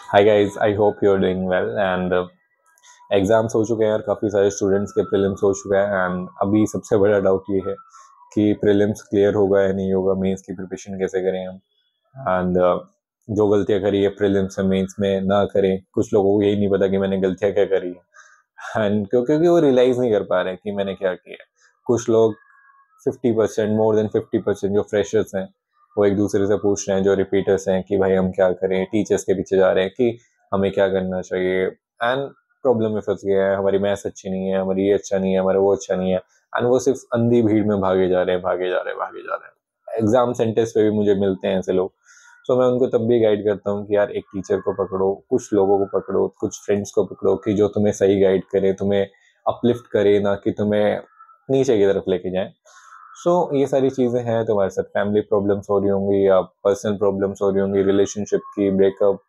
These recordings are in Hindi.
Hi guys, I hope you are doing well and exams हो चुके हैं यार। काफ़ी सारे स्टूडेंट्स के प्रीलिम्स हो चुके हैं एंड अभी सबसे बड़ा डाउट ये है कि प्रीलिम्स क्लियर होगा या नहीं होगा, मेंस की प्रिपरेशन कैसे करें हम। एंड जो गलतियां करी है प्रीलिम्स में मेंस में ना करें। कुछ लोगों को यही नहीं पता कि मैंने गलतियां क्या करी है एंड क्योंकि वो रियलाइज नहीं कर पा रहे कि मैंने क्या किया है। कुछ लोग 50%, मोर देन 50% जो फ्रेशर्स हैं वो एक दूसरे से पूछ रहे हैं, जो रिपीटर्स हैं कि भाई हम क्या करें, टीचर्स के पीछे जा रहे हैं कि हमें क्या करना चाहिए। एंड प्रॉब्लम में फंस गया है, हमारी मैथ्स अच्छी नहीं है, हमारी ये अच्छा नहीं है, हमारा वो अच्छा नहीं है। एंड वो सिर्फ अंधी भीड़ में भागे जा रहे हैं, भागे जा रहे हैं, भागे जा रहे हैं। एग्जाम सेंटर्स पे भी मुझे मिलते हैं ऐसे लोग। सो मैं उनको तब भी गाइड करता हूँ कि यार एक टीचर को पकड़ो, कुछ लोगों को पकड़ो, कुछ फ्रेंड्स को पकड़ो कि जो तुम्हें सही गाइड करे, तुम्हें अपलिफ्ट करे, ना कि तुम्हें नीचे की तरफ लेके जाए। सो ये सारी चीज़ें हैं। तुम्हारे साथ फैमिली प्रॉब्लम्स हो रही होंगी या पर्सनल प्रॉब्लम्स हो रही होंगी, रिलेशनशिप की, ब्रेकअप,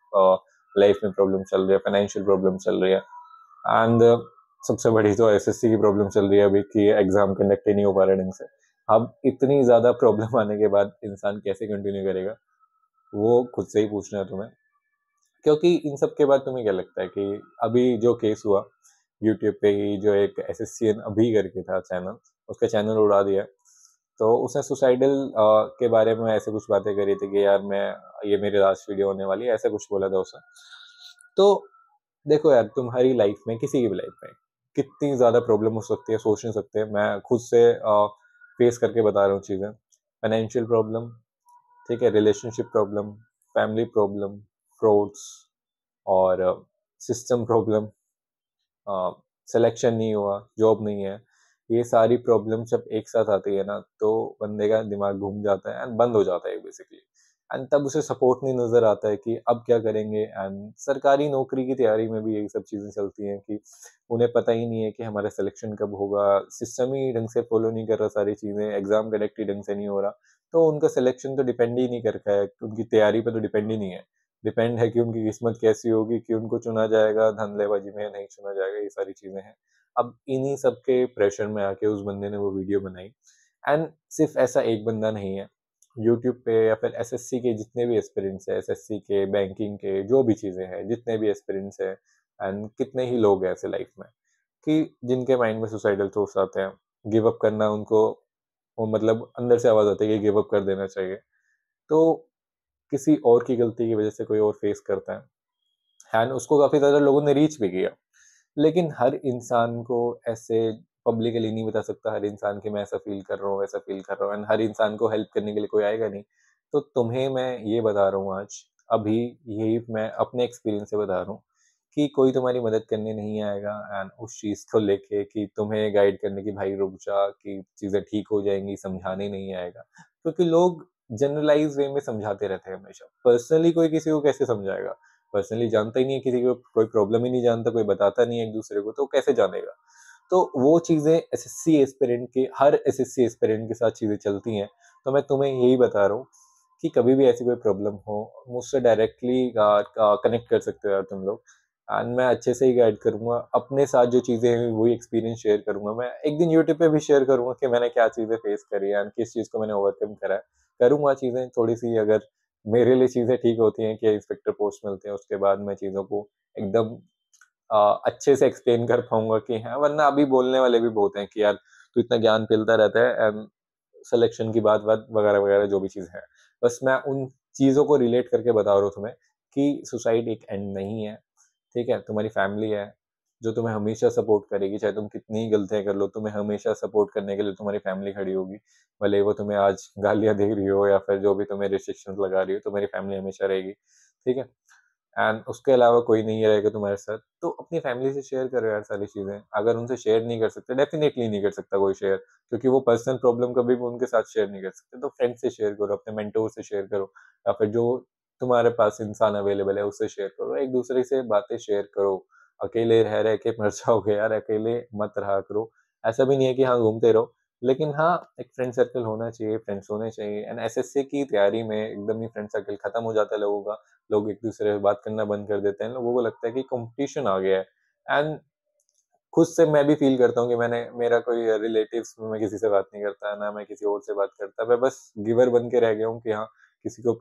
लाइफ में प्रॉब्लम चल रही है, फाइनेंशियल प्रॉब्लम चल रही है। एंड सबसे बड़ी तो एसएससी की प्रॉब्लम चल रही है अभी कि एग्जाम कंडक्ट ही नहीं हो पा रहा ढंग से। अब इतनी ज़्यादा प्रॉब्लम आने के बाद इंसान कैसे कंटिन्यू करेगा, वो खुद से ही पूछना है तुम्हें। क्योंकि इन सब के बाद तुम्हें क्या लगता है कि अभी जो केस हुआ यूट्यूब पे ही, जो एक एसएससीएन अभी करके था चैनल, उसका चैनल उड़ा दिया। तो उसने सुसाइडल के बारे में ऐसे कुछ बातें करी थी कि यार मैं, ये मेरी लास्ट वीडियो होने वाली है, ऐसा कुछ बोला था उसने। तो देखो यार, तुम्हारी लाइफ में, किसी की भी लाइफ में कितनी ज़्यादा प्रॉब्लम हो सकती है सोच नहीं सकते। मैं खुद से फेस करके बता रहा हूँ चीज़ें। फाइनेंशियल प्रॉब्लम, ठीक है, relationship problem, family problem, frauds और सिस्टम प्रॉब्लम, सिलेक्शन नहीं हुआ, जॉब नहीं है। ये सारी प्रॉब्लम जब एक साथ आती है ना, तो बंदे का दिमाग घूम जाता है एंड बंद हो जाता है बेसिकली। एंड तब उसे सपोर्ट नहीं नज़र आता है कि अब क्या करेंगे। एंड सरकारी नौकरी की तैयारी में भी यही सब चीज़ें चलती हैं कि उन्हें पता ही नहीं है कि हमारा सिलेक्शन कब होगा, सिस्टम ही ढंग से फॉलो नहीं कर रहा, सारी चीज़ें, एग्ज़ाम कनेक्ट ही ढंग से नहीं हो रहा। तो उनका सिलेक्शन तो डिपेंड ही नहीं करता है, उनकी तैयारी पे तो डिपेंड ही नहीं है। डिपेंड है कि उनकी किस्मत कैसी होगी, कि उनको चुना जाएगा धंधलेबाजी में या नहीं चुना जाएगा, ये सारी चीज़ें हैं। अब इन्हीं सब के प्रेशर में आके उस बंदे ने वो वीडियो बनाई। एंड सिर्फ ऐसा एक बंदा नहीं है, यूट्यूब पे या फिर एसएससी के जितने भी एस्पिरेंट्स हैं, एसएससी के, बैंकिंग के, जो भी चीज़ें हैं, जितने भी एस्पिरेंट्स हैं, एंड कितने ही लोग हैं ऐसे लाइफ में कि जिनके माइंड में सुसाइडल थॉट्स आते हैं, गिव अप करना उनको, वो मतलब अंदर से आवाज़ आती है कि गिव अप कर देना चाहिए। तो किसी और की गलती की वजह से कोई और फेस करता है एंड उसको काफ़ी ज़्यादा लोगों ने रीच भी किया। लेकिन हर इंसान को ऐसे पब्लिकली नहीं बता सकता, हर इंसान की मैं ऐसा फ़ील कर रहा हूँ, वैसा फ़ील कर रहा हूँ, एंड हर इंसान को हेल्प करने के लिए कोई आएगा नहीं। तो तुम्हें मैं ये बता रहा हूँ आज, अभी यही मैं अपने एक्सपीरियंस से बता रहा हूँ कि कोई तुम्हारी मदद करने नहीं आएगा एंड उस चीज़ को लेके कि तुम्हें गाइड करने की भाई रुक जा, कि चीज़ें ठीक हो जाएँगी, समझाने नहीं आएगा। क्योंकि लोग जनरलाइज़ वे में समझाते रहते हैं हमेशा। पर्सनली कोई किसी को कैसे समझाएगा? पर्सनली जानता ही नहीं है किसी को, कोई प्रॉब्लम ही नहीं जानता, कोई बताता नहीं है एक दूसरे को, तो कैसे जानेगा। तो वो चीज़ें एसएससी एस्पिरेंट के, हर एसएससी एस्पिरेंट के साथ चीज़ें चलती हैं। तो मैं तुम्हें यही बता रहा हूँ कि कभी भी ऐसी कोई प्रॉब्लम हो, मुझसे डायरेक्टली कनेक्ट कर सकते हो यार तुम लोग। एंड मैं अच्छे से ही गाइड करूँगा, अपने साथ जो चीज़ें हैं वही एक्सपीरियंस शेयर करूँगा। मैं एक दिन यूट्यूब पे भी शेयर करूँगा कि मैंने क्या चीज़ें फेस करी है एंड किस चीज़ को मैंने ओवरकम करा है। करूँगा चीज़ें थोड़ी-सी, अगर मेरे लिए चीज़ें ठीक होती हैं कि इंस्पेक्टर पोस्ट मिलते हैं, उसके बाद मैं चीज़ों को एकदम अच्छे से एक्सप्लेन कर पाऊँगा कि हाँ, वरना अभी बोलने वाले भी बहुत हैं कि यार तू इतना ज्ञान फैलता रहता है एंड सिलेक्शन की बात-वात वगैरह-वगैरह जो भी चीज़ है। बस मैं उन चीज़ों को रिलेट करके बता रहा हूँ तुम्हें कि सुसाइड एक एंड नहीं है, ठीक है? तुम्हारी फैमिली है, जो तुम्हें हमेशा सपोर्ट करेगी, चाहे तुम कितनी ही गलतियाँ कर लो, तुम्हें हमेशा सपोर्ट करने के लिए तुम्हारी फैमिली खड़ी होगी। भले ही वो तुम्हें आज गालियाँ दे रही हो या फिर जो भी तुम्हें रिस्ट्रिक्शंस लगा रही हो, तुम्हारी फैमिली हमेशा रहेगी, ठीक है? एंड उसके अलावा कोई नहीं रहेगा तुम्हारे साथ, तो अपनी फैमिली से शेयर करो यार सारी चीज़ें। अगर उनसे शेयर नहीं कर सकते, डेफ़िनेटली नहीं कर सकता कोई शेयर, क्योंकि वो पर्सनल प्रॉब्लम कभी भी उनके साथ शेयर नहीं कर सकते। तो फ्रेंड से शेयर करो, अपने मेंटर से शेयर करो या फिर जो तुम्हारे पास इंसान अवेलेबल है उससे शेयर करो। एक-दूसरे से बातें शेयर करो। अकेले रह-रह के मर जाओगे यार, अकेले मत रहा करो। ऐसा भी नहीं है कि हाँ, घूमते रहो, लेकिन हाँ, एक फ्रेंड सर्कल होना चाहिए, फ्रेंड्स होने चाहिए। एंड एसएससी की तैयारी में एकदम ही फ्रेंड सर्कल खत्म हो जाता है लोगों का। लोग एक-दूसरे से बात करना बंद कर देते हैं। लोगों को लगता है कि कॉम्पिटिशन आ गया है। एंड खुद से मैं भी फ़ील करता हूँ कि मेरा कोई रिलेटिव्स में मैं किसी से बात नहीं करता, ना मैं किसी और से बात करता। मैं बस गिवर बन के रह गया हूँ कि हाँ, किसी को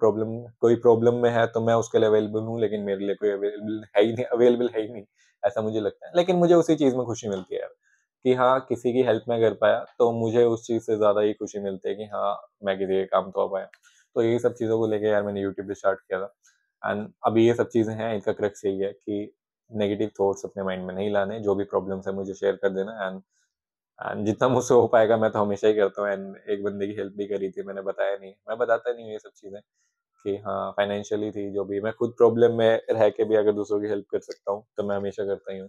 कोई प्रॉब्लम में है तो मैं उसके लिए अवेलेबल हूँ, लेकिन मेरे लिए कोई अवेलेबल है ही नहीं, ऐसा मुझे लगता है। लेकिन मुझे उसी चीज़ में खुशी मिलती है यार, कि हाँ, किसी की हेल्प मैं कर पाया, तो मुझे उस चीज़ से ज़्यादा ही खुशी मिलती है कि हाँ, मैं किसी के काम तो आ पाया। तो यही सब चीज़ों को लेके यार मैंने यूट्यूब भी स्टार्ट किया था, एंड अभी ये सब चीज़ें हैं, इनका क्रक्स यही है कि नेगेटिव थॉट्स अपने माइंड में नहीं लाने, जो भी प्रॉब्लम्स है मुझे शेयर कर देना, एंड जितना मुझसे हो पाएगा मैं तो हमेशा ही करता हूँ, एंड एक बंदे की हेल्प भी करी थी, मैंने बताया नहीं, मैं बताता नहीं हूँ ये सब चीज़ें कि हाँ, फाइनेंशियली थी जो भी, मैं खुद प्रॉब्लम में रह के भी अगर दूसरों की हेल्प कर सकता हूँ, तो मैं हमेशा करता ही हूँ।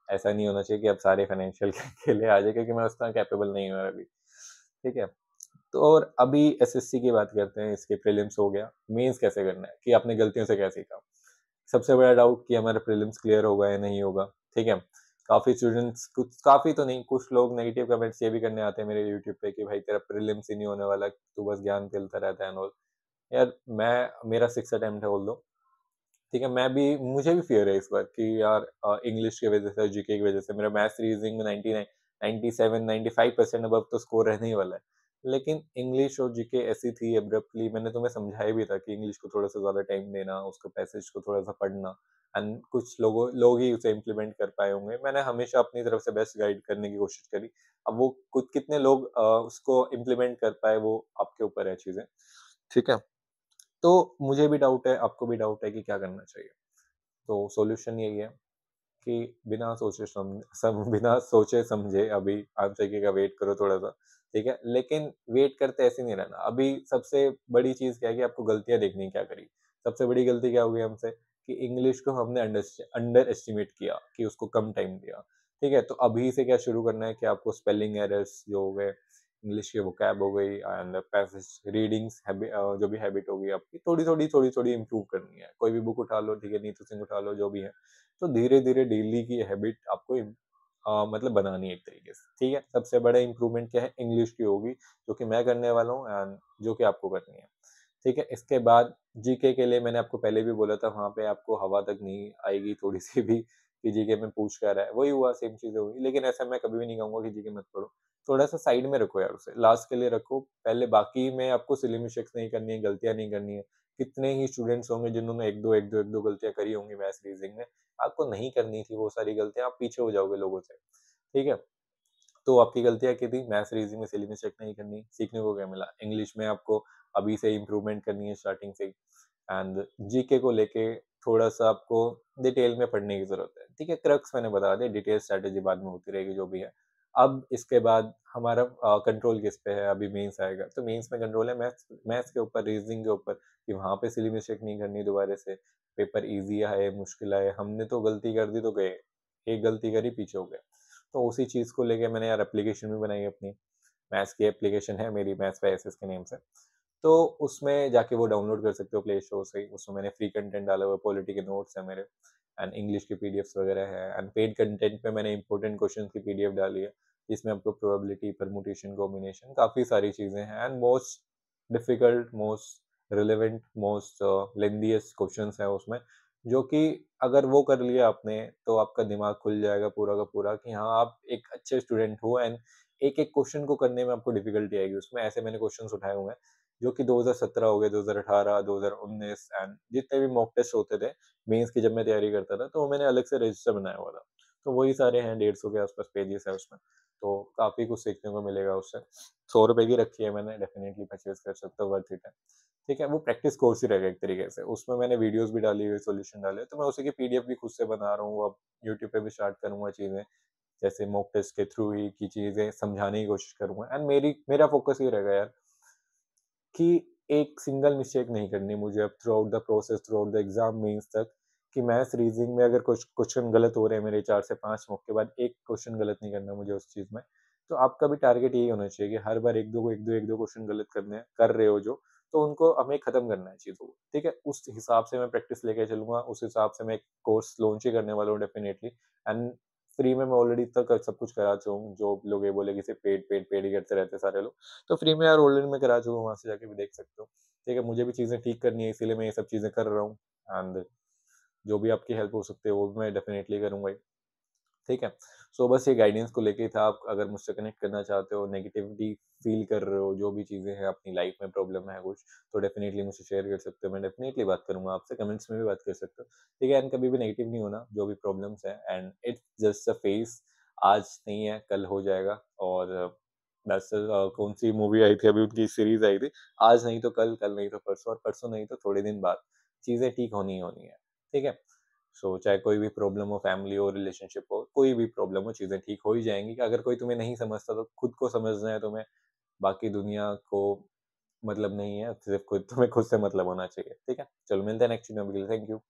ऐसा नहीं होना चाहिए कि अब सारे फाइनेंशियल के लिए आ जाए, क्योंकि मैं उतना कैपेबल नहीं हूँ अभी, ठीक है? तो और अभी एसएससी की बात करते हैं, इसके प्रीलिम्स हो गया, मेंस कैसे करना है, कि आपने गलतियों से क्या सीखा? सबसे बड़ा डाउट कि हमारा प्रीलिम्स क्लियर होगा या नहीं होगा, ठीक है? काफ़ी स्टूडेंट्स, कुछ काफ़ी तो नहीं, कुछ लोग नेगेटिव कमेंट्स ये भी करने आते हैं मेरे यूट्यूब पे कि भाई तेरा प्रीलिम्स ही नहीं होने वाला, तू बस ज्ञान फैलता रहता है एंड ऑल। यार मेरा 6th अटेम्प्ट है ऑल्दो, ठीक है? मुझे भी फ़ियर है इस बार कि यार इंग्लिश की वज़ह से, जीके की वज़ह से मेरा मैथ्स रीज़निंग में 99 97 95% अबव तो स्कोर रहने ही वाला है। लेकिन इंग्लिश और जीके ऐसी थी एब्रप्टली, मैंने तुम्हें समझाया भी था कि इंग्लिश को थोड़ा-सा ज़्यादा टाइम देना, उसको पैसेज को थोड़ा-सा पढ़ना, एंड कुछ लोग ही उसे इम्प्लीमेंट कर पाए होंगे। मैंने हमेशा अपनी तरफ से बेस्ट गाइड करने की कोशिश करी। अब वो खुद कितने लोग उसको इम्प्लीमेंट कर पाए, वो आपके ऊपर है चीज़ें, ठीक है? तो मुझे भी डाउट है, आपको भी डाउट है कि क्या करना चाहिए। तो सॉल्यूशन यही है कि बिना सोचे समझे अभी आंसर की का वेट करो थोड़ा-सा, ठीक है? लेकिन वेट करते ऐसे नहीं रहना। अभी सबसे बड़ी चीज़ क्या है कि आपको गलतियाँ देखनी है क्या करी। सबसे बड़ी गलती क्या हो गई हमसे कि इंग्लिश को हमने अंडर एस्टिमेट किया, कि उसको कम टाइम दिया, ठीक है? तो अभी से क्या शुरू करना है कि आपको स्पेलिंग एरर्स जो हो गए, इंग्लिश की वोकैब हो गई, एंड पैसेज रीडिंग्स जो भी हैबिट होगी आपकी, थोड़ी-थोड़ी इम्प्रूव करनी है। कोई भी बुक उठा लो, ठीक है? नीतू सिंह उठा लो, जो भी है। तो धीरे-धीरे डेली की हैबिट आपको मतलब बनानी है एक तरीके से, ठीक है? सबसे बड़ा इम्प्रूवमेंट क्या है? इंग्लिश की होगी, जो कि मैं करने वाला हूँ, एंड जो कि आपको करनी है, ठीक है? इसके बाद जीके के लिए मैंने आपको पहले भी बोला था, वहाँ पे आपको हवा तक नहीं आएगी थोड़ी-सी भी कि जीके में पूछ क्या रहा है, वही हुआ, सेम चीज़ें हुई। लेकिन ऐसा मैं कभी भी नहीं कहूँगा कि जीके मत पढ़ो, थोड़ा-सा साइड में रखो यार उसे, लास्ट के लिए रखो, पहले बाकी में आपको सिली मिस्टेक्स नहीं करनी है, गलतियाँ नहीं करनी है। कितने ही स्टूडेंट्स होंगे जिन्होंने 1-2 गलतियाँ करी होंगी मैथ्स, रीज़निंग में, आपको नहीं करनी थी वो सारी गलतियाँ, आप पीछे हो जाओगे लोगों से, ठीक है? तो आपकी गलतियाँ क्या थी? मैथ्स, रीज़निंग में सिली मिस्टेक नहीं करनी, सीखने को क्या मिला? इंग्लिश में आपको अभी से इम्प्रूवमेंट करनी है स्टार्टिंग से ही, एंड जीके को लेके थोड़ा-सा आपको डिटेल में पढ़ने की ज़रूरत है, ठीक है? क्रक्स मैंने बता दिया, डिटेल स्ट्रैटेजी बाद में होती रहेगी जो भी है। अब इसके बाद हमारा कंट्रोल किस पे है? अभी मेंस आएगा, तो मेंस में कंट्रोल है मैथ्स मैथ्स के ऊपर, रीज़निंग के ऊपर, कि वहाँ पे सिली मिस्टेक नहीं करनी दोबारा से, पेपर ईज़ी आए, मुश्किल आए, हमने तो गलती कर दी तो गए, एक गलती करी पीछे हो गए। तो उसी चीज़ को लेके मैंने यार एप्लीकेशन भी बनाई अपनी, मैथ्स की एप्लीकेशन है मेरी, मैथ्स बाय एसएस के नेम से। तो उसमें जाके वो डाउनलोड कर सकते हो प्ले स्टोर से ही, उसमें मैंने फ्री कंटेंट डाला हुआ है, पॉलिटी के नोट्स हैं मेरे, एंड इंग्लिश की पीडीएफ्स वगैरह है, एंड पेड कंटेंट पे मैंने इंपॉर्टेंट क्वेश्चंस की पीडीएफ डाली है, जिसमें आपको प्रोबेबिलिटी, परम्यूटेशन, कॉम्बिनेशन, काफ़ी सारी चीज़ें हैं, and most difficult, most relevant, most lengthiest questions हैं उसमें, जो कि अगर वो कर लिया आपने, तो आपका दिमाग खुल जाएगा पूरा का पूरा कि हाँ, आप एक अच्छे स्टूडेंट हो, एंड एक-एक क्वेश्चन को करने में आपको डिफिकल्टी आएगी उसमें। ऐसे मैंने क्वेश्चंस उठाए हुए हैं, जो कि 2017 हो गए, 2018, 2019, एंड जितने भी मॉक टेस्ट होते थे, मेंस की जब मैं तैयारी करता था, तो वो मैंने अलग से रजिस्टर बनाया हुआ था। तो वही सारे हैं, 150 के आस-पास पेजेज़ है उसमें, तो काफ़ी कुछ सीखने को मिलेगा उससे। ₹100 की रखी है मैंने, डेफिनिटली परचेज़ कर सकते हो, वर्थ इट है। ठीक है, वो प्रैक्टिस कोर्स ही रहेगा एक तरीके से। उसमें मैंने वीडियोज़ भी डाली हुई, सॉल्यूशन डाले, तो मैं उसी की पीडीएफ भी खुद से बना रहा हूँ, अब यूट्यूब पे भी स्टार्ट करूँगा चीज़ें, जैसे मॉक टेस्ट के थ्रू ही की चीज़ें समझाने की कोशिश करूँगा, एंड मेरा फ़ोकस ये रहेगा यार कि एक सिंगल मिस्टेक नहीं करनी मुझे अब through out the process, through out the exam means तक, कि मैथ्स, रीज़निंग में अगर कुछ क्वेश्चन गलत हो रहे हैं मेरे 4 से 5 मॉक के बाद, एक क्वेश्चन गलत नहीं करना मुझे उस चीज़ में। तो आपका भी टारगेट यही होना चाहिए कि हर बार 1-2 को 1-2 1-2 क्वेश्चन गलत करने हैं, कर रहे हो जो, तो उनको हमें खत्म करना है चीज़ों को, ठीक है? उस हिसाब से मैं प्रैक्टिस लेके चलूँगा, उस हिसाब से मैं एक कोर्स लॉन्च ही करने वाला हूँ डेफ़िनेटली, एंड फ्री में मैं ऑलरेडी तक सब कुछ करा चुका हूँ, जो लोग ये बोले कि सिर्फ़ पेड ही करते रहते हैं सारे लोग। तो फ्री में यार ऑलरेडी मैं करा चुका हूँ, वहाँ से जाके भी देख सकते हो। ठीक है, मुझे भी चीज़ें ठीक करनी है, इसीलिए मैं ये सब चीज़ें कर रहा हूँ, एंड जो भी आपकी हेल्प हो सकती है वो भी मैं डेफ़िनेटली करूँगा ही। ठीक है? सो बस ये गाइडेंस को लेके ही था, आप अगर मुझसे कनेक्ट करना चाहते हो, नेगेटिविटी फ़ील कर रहे हो, जो भी चीज़ें हैं अपनी लाइफ़ में प्रॉब्लम है कुछ, तो डेफ़िनेटली मुझसे शेयर कर सकते हो। मैं डेफ़िनेटली बात करूँगा आपसे, कमेंट्स में भी बात कर सकते हो। ठीक है? एंड कभी भी नेगेटिव नहीं होना, जो भी प्रॉब्लम्स हैं, and it's just a phase, आज नहीं है, कल हो जाएगा। और दैट्स कौन-सी मूवी आई थी अभी, उनकी सीरीज़ आई थी, आज नहीं तो कल, कल नहीं तो परसों, और परसों नहीं तो थोड़े दिन बाद, चीज़ें ठीक होनी ही होनी है। ठीक है? सो चाहे कोई भी प्रॉब्लम हो, फैमिली हो, रिलेशनशिप हो, कोई भी प्रॉब्लम हो, चीज़ें ठीक हो ही जाएँगी। अगर कोई तुम्हें नहीं समझता तो खुद को समझना है तुम्हें, बाकी दुनिया को मतलब नहीं है, सिर्फ़ खुद तुम्हें खुद से मतलब होना चाहिए, ठीक है? चलो मिलते हैं नेक्स्ट वीडियो में, अभी के लिए थैंक यू।